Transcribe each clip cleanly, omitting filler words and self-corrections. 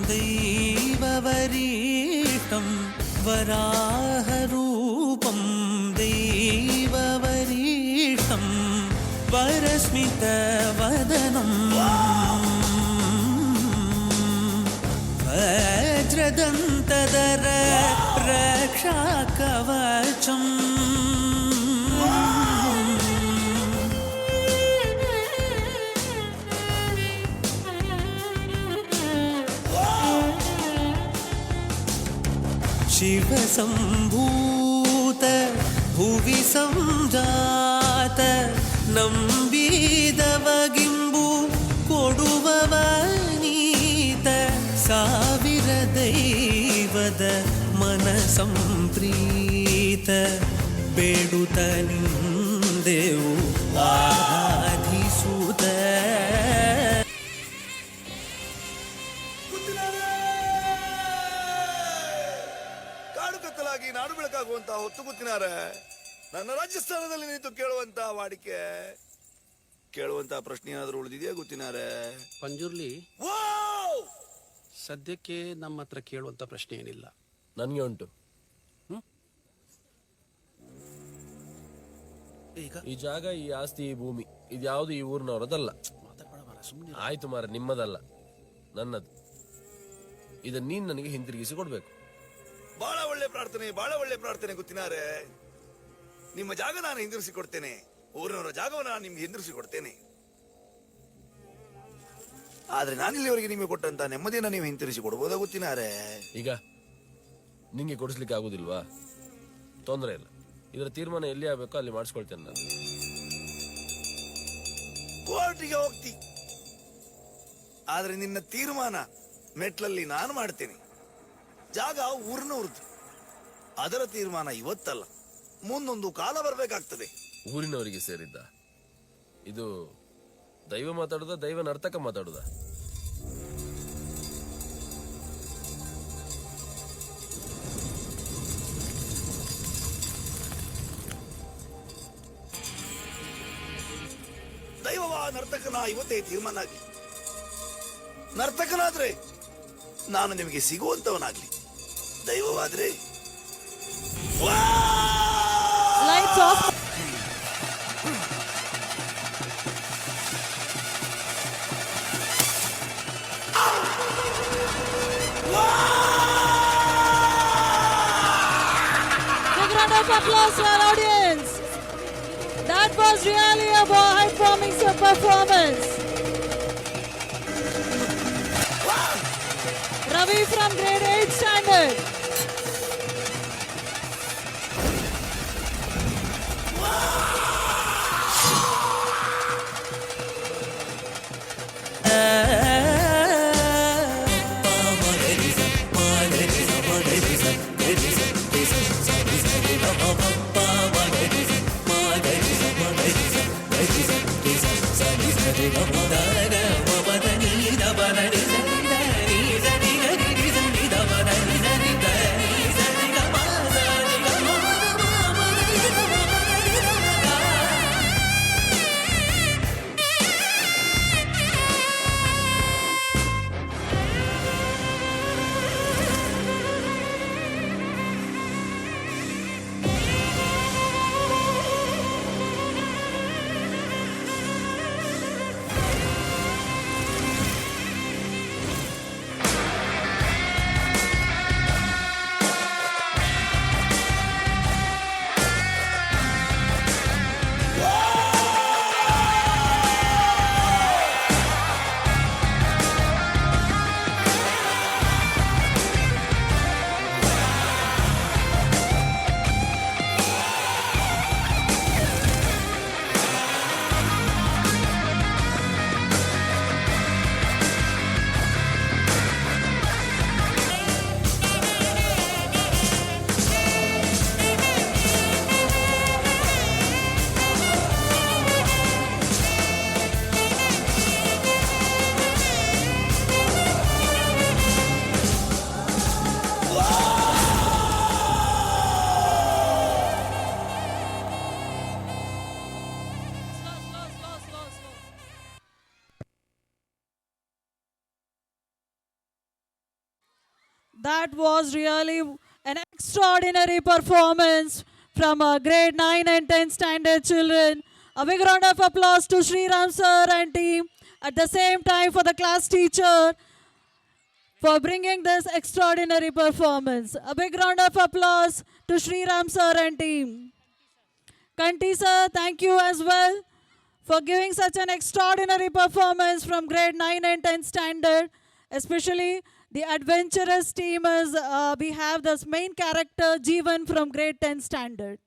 दैववरीष्टं वराहरूपं दैववरीष्टं वरस्मितवदनं वज्रदन्तधर रक्षाकवचम् शिवसम्भूत भुवि संजात ನಂಬಿದವಗಿಂಬು ಕೊಡುವವನೀತ ಸಾವಿರ ದೈವದ ಮನ ಸಂಪ್ರೀತ ಬೇಡುತ್ತ ನಿಂದೆವು ಆರಾಧಿಸುತ್ತ ನಾಡು ಬೆಳಕಾಗುವಂತ ಹೊತ್ತು ಗೊತ್ತಿನಾರ ನನ್ನ ರಾಜಸ್ಥಾನದಲ್ಲಿ ನಿಂತು ಕೇಳುವಂತ ವಾಡಿಕೆ ಕೇಳುವಂತ ಪ್ರಶ್ನೆ ಏನಾದರೂ ಉಳಿದಿದೆಯಾ ಗೊತ್ತಿನಾರೆ ಪಂಜುರ್ಲಿ ಸದ್ಯಕ್ಕೆ ನಮ್ಮ ಹತ್ರ ಕೇಳುವಂತ ಪ್ರಶ್ನೆ ಏನಿಲ್ಲ. ನನಗೆ ಉಂಟು. ಈಗ ಈ ಜಾಗ, ಈ ಆಸ್ತಿ, ಈ ಭೂಮಿ ಇದ್ಯಾವುದು ಈ ಊರಿನವರದಲ್ಲ. ಆಯ್ತು ಮಾರ, ನಿಮ್ಮದಲ್ಲ, ನನ್ನದು. ಇದನ್ನ ನೀನ್ ನನಗೆ ಹಿಂತಿರುಗಿಸಿ ಕೊಡ್ಬೇಕು. ಬಹಳ ಒಳ್ಳೆ ಪ್ರಾರ್ಥನೆ ಗೊತ್ತಿನಾರೆ. ನಿಮ್ಮ ಜಾಗ ನಾನು ಹಿಂದಿರಿಸಿ ಕೊಡ್ತೇನೆ, ಊರಿನವರ ಜಾಗವನ್ನು ನಾನು ನಿಮ್ಗೆ ಹಿಂದಿರಿಸಿ ಕೊಡ್ತೇನೆ. ಆದ್ರೆ ನಾನಿಲ್ಲಿವರೆಗೆ ನಿಮಗೆ ಕೊಟ್ಟಂತ ನೆಮ್ಮದಿಯನ್ನ ನೀವು ಹಿಂತಿರಿಸಿ ಕೊಡ್ಬೋದಾ ಗೊತ್ತಿನಾರೆ? ಈಗ ನಿಂಗೆ ಕೊಡಿಸ್ಲಿಕ್ಕೆ ಆಗುದಿಲ್ವಾ? ತೊಂದರೆ ಇಲ್ಲ, ಇದರ ತೀರ್ಮಾನ ಎಲ್ಲಿ ಆಗ್ಬೇಕೋ ಅಲ್ಲಿ ಮಾಡಿಸ್ಕೊಳ್ತೇನೆ ನಾನು. ಕೋರ್ಟಿಗೆ ಹೋಗ್ತಿ, ಆದ್ರೆ ನಿನ್ನ ತೀರ್ಮಾನ ಮೆಟ್ಲಲ್ಲಿ ನಾನು ಮಾಡ್ತೇನೆ. ಜಾಗ ಊರಿನವ್ರದ್ದು, ಅದರ ತೀರ್ಮಾನ ಇವತ್ತಲ್ಲ, ಮುಂದೊಂದು ಕಾಲ ಬರ್ಬೇಕಾಗ್ತದೆ. ಊರಿನವರಿಗೆ ಸೇರಿದ್ದ ಇದು? ದೈವ ಮಾತಾಡುದ, ದೈವ ನರ್ತಕ ಮಾತಾಡುದ? ದೈವವ ನರ್ತಕನ ಇವತ್ತೇ ತೀರ್ಮಾನ ಆಗ್ಲಿ. ನರ್ತಕನಾದ್ರೆ ನಾನು ನಿಮಗೆ ಸಿಗುವಂತವನಾಗ್ಲಿ, ದೈವವಾದ್ರೆ Lights off. Big round of applause to our audience. That was really a high-performing performance. Ravi from grade 8 standard. That was really an extraordinary performance from grade 9 and 10 standard children. A big round of applause to Sriram sir and team. At the same time for the class teacher for bringing this extraordinary performance. A big round of applause to Sriram sir and team. Kanti sir, thank you as well for giving such an extraordinary performance from grade 9 and 10 standard, especially the adventurous team as we have this main character Jeevan from grade 10 standard.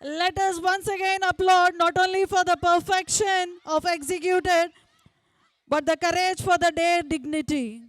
Let us once again applaud not only for the perfection of executed, but the courage for the day dignity.